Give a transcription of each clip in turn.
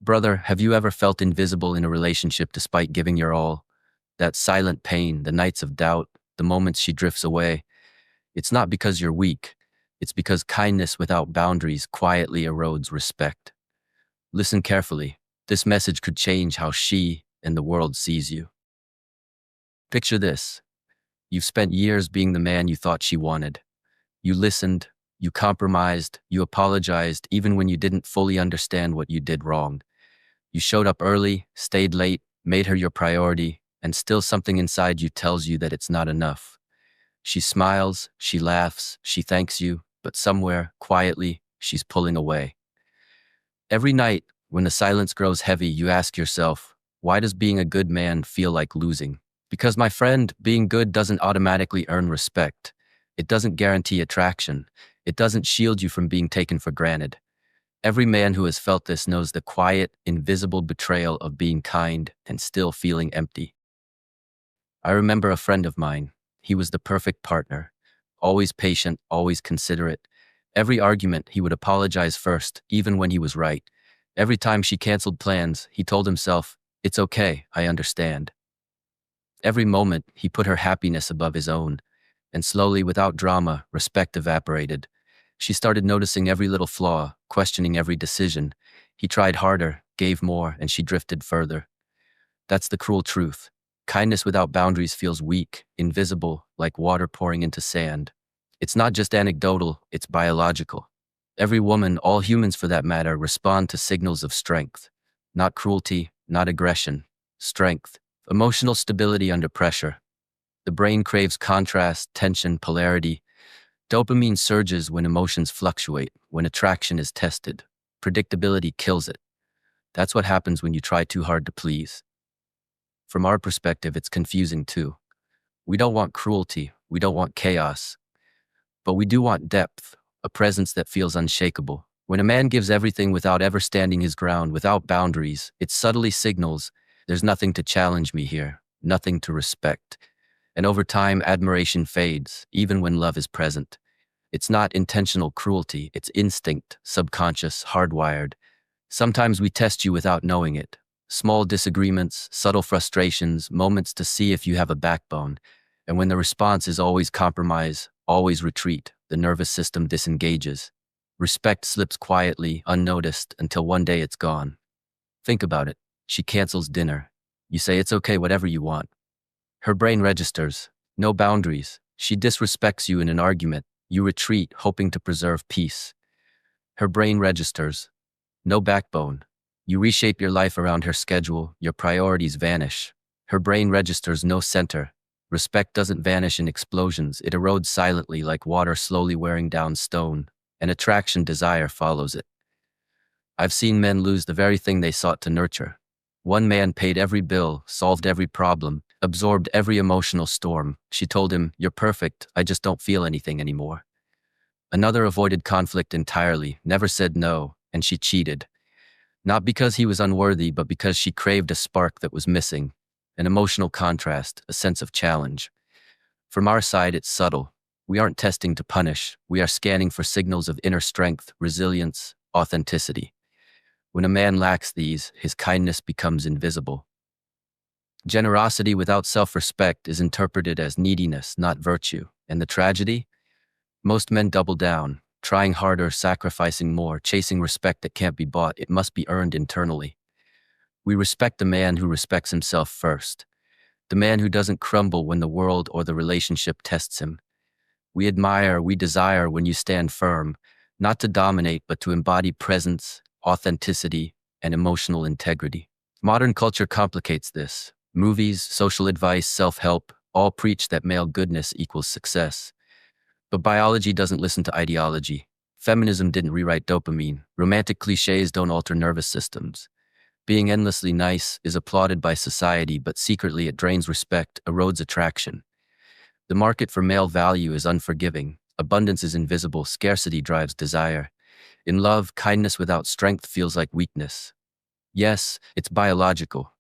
Brother, have you ever felt invisible in a relationship despite giving your all? That silent pain, the nights of doubt, the moments she drifts away. It's not because you're weak. It's because kindness without boundaries quietly erodes respect. Listen carefully. This message could change how she and the world sees you. Picture this. You've spent years being the man you thought she wanted. You listened, you compromised, you apologized even when you didn't fully understand what you did wrong. You showed up early, stayed late, made her your priority, and still something inside you tells you that it's not enough. She smiles, she laughs, she thanks you, but somewhere, quietly, she's pulling away. Every night, when the silence grows heavy, you ask yourself, why does being a good man feel like losing? Because, my friend, being good doesn't automatically earn respect. It doesn't guarantee attraction. It doesn't shield you from being taken for granted. Every man who has felt this knows the quiet, invisible betrayal of being kind and still feeling empty. I remember a friend of mine. He was the perfect partner. Always patient, always considerate. Every argument, he would apologize first, even when he was right. Every time she canceled plans, he told himself, "It's okay, I understand." Every moment, he put her happiness above his own. And slowly, without drama, respect evaporated. She started noticing every little flaw, questioning every decision. He tried harder, gave more, and she drifted further. That's the cruel truth. Kindness without boundaries feels weak, invisible, like water pouring into sand. It's not just anecdotal, it's biological. Every woman, all humans for that matter, respond to signals of strength. Not cruelty, not aggression. Strength. Emotional stability under pressure. The brain craves contrast, tension, polarity. Dopamine surges when emotions fluctuate, when attraction is tested. Predictability kills it. That's what happens when you try too hard to please. From our perspective, it's confusing too. We don't want cruelty, we don't want chaos, but we do want depth, a presence that feels unshakable. When a man gives everything without ever standing his ground, without boundaries, it subtly signals, there's nothing to challenge me here, nothing to respect. And over time, admiration fades, even when love is present. It's not intentional cruelty, it's instinct, subconscious, hardwired. Sometimes we test you without knowing it. Small disagreements, subtle frustrations, moments to see if you have a backbone. And when the response is always compromise, always retreat, the nervous system disengages. Respect slips quietly, unnoticed, until one day it's gone. Think about it. She cancels dinner. You say it's okay, whatever you want. Her brain registers. No boundaries. She disrespects you in an argument. You retreat, hoping to preserve peace. Her brain registers. No backbone. You reshape your life around her schedule, your priorities vanish. Her brain registers no center. Respect doesn't vanish in explosions, it erodes silently like water slowly wearing down stone, and attraction desire follows it. I've seen men lose the very thing they sought to nurture. One man paid every bill, solved every problem, absorbed every emotional storm. She told him, "You're perfect, I just don't feel anything anymore." Another avoided conflict entirely, never said no, and she cheated. Not because he was unworthy, but because she craved a spark that was missing, an emotional contrast, a sense of challenge. From our side, it's subtle. We aren't testing to punish. We are scanning for signals of inner strength, resilience, authenticity. When a man lacks these, his kindness becomes invisible. Generosity without self-respect is interpreted as neediness, not virtue. And the tragedy? Most men double down, trying harder, sacrificing more, chasing respect that can't be bought. It must be earned internally. We respect the man who respects himself first, the man who doesn't crumble when the world or the relationship tests him. We admire, we desire when you stand firm, not to dominate, but to embody presence, authenticity, and emotional integrity. Modern culture complicates this. Movies, social advice, self-help, all preach that male goodness equals success. But biology doesn't listen to ideology. Feminism didn't rewrite dopamine. Romantic cliches don't alter nervous systems. Being endlessly nice is applauded by society, but secretly it drains respect, erodes attraction. The market for male value is unforgiving. Abundance is invisible. Scarcity drives desire. In love, kindness without strength feels like weakness. Yes, it's biological.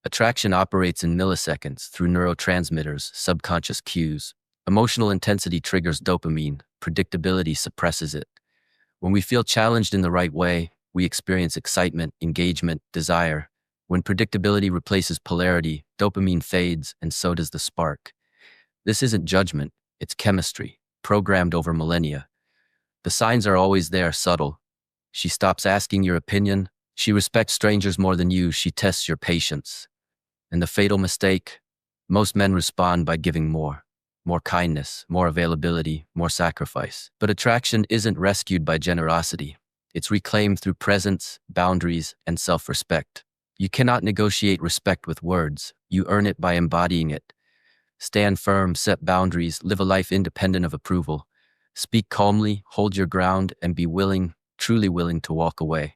Attraction operates in milliseconds through neurotransmitters, subconscious cues. Emotional intensity triggers dopamine. Predictability suppresses it. When we feel challenged in the right way, we experience excitement, engagement, desire. When predictability replaces polarity, dopamine fades, and so does the spark. This isn't judgment, it's chemistry, programmed over millennia. The signs are always there, subtle. She stops asking your opinion. She respects strangers more than you. She tests your patience. And the fatal mistake? Most men respond by giving more. More kindness, more availability, more sacrifice. But attraction isn't rescued by generosity. It's reclaimed through presence, boundaries, and self-respect. You cannot negotiate respect with words. You earn it by embodying it. Stand firm, set boundaries, live a life independent of approval. Speak calmly, hold your ground, and be willing, truly willing to walk away.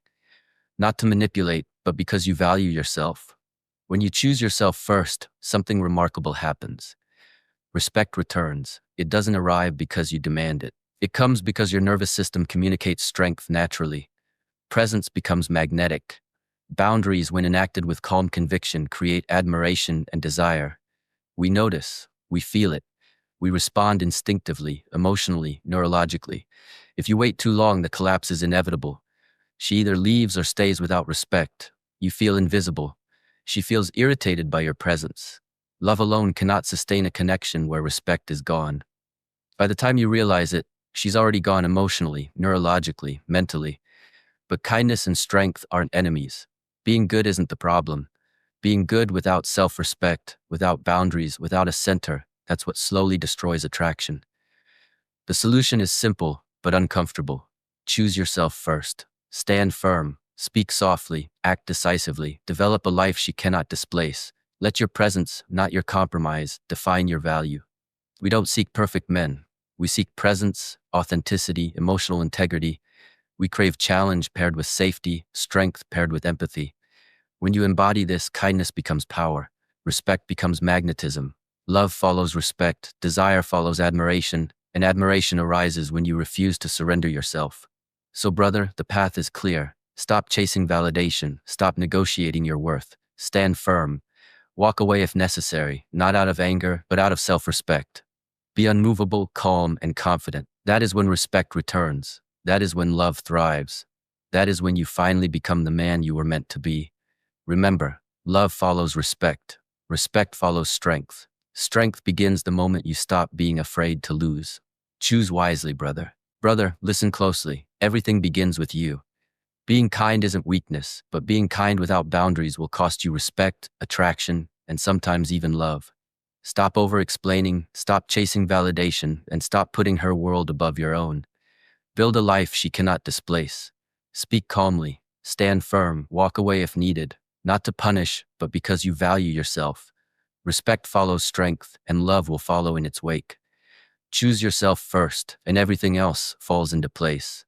Not to manipulate, but because you value yourself. When you choose yourself first, something remarkable happens. Respect returns. It doesn't arrive because you demand it. It comes because your nervous system communicates strength naturally. Presence becomes magnetic. Boundaries, when enacted with calm conviction, create admiration and desire. We notice, we feel it. We respond instinctively, emotionally, neurologically. If you wait too long, the collapse is inevitable. She either leaves or stays without respect. You feel invisible. She feels irritated by your presence. Love alone cannot sustain a connection where respect is gone. By the time you realize it, she's already gone emotionally, neurologically, mentally. But kindness and strength aren't enemies. Being good isn't the problem. Being good without self-respect, without boundaries, without a center, that's what slowly destroys attraction. The solution is simple, but uncomfortable. Choose yourself first. Stand firm. Speak softly. Act decisively. Develop a life she cannot displace. Let your presence, not your compromise, define your value. We don't seek perfect men. We seek presence, authenticity, emotional integrity. We crave challenge paired with safety, strength paired with empathy. When you embody this, kindness becomes power. Respect becomes magnetism. Love follows respect. Desire follows admiration. And admiration arises when you refuse to surrender yourself. So brother, the path is clear. Stop chasing validation. Stop negotiating your worth. Stand firm. Walk away if necessary, not out of anger, but out of self-respect. Be unmovable, calm, and confident. That is when respect returns. That is when love thrives. That is when you finally become the man you were meant to be. Remember, love follows respect. Respect follows strength. Strength begins the moment you stop being afraid to lose. Choose wisely, brother. Brother, listen closely. Everything begins with you. Being kind isn't weakness, but being kind without boundaries will cost you respect, attraction, and sometimes even love. Stop over-explaining, stop chasing validation, and stop putting her world above your own. Build a life she cannot displace. Speak calmly, stand firm, walk away if needed, not to punish, but because you value yourself. Respect follows strength, and love will follow in its wake. Choose yourself first, and everything else falls into place.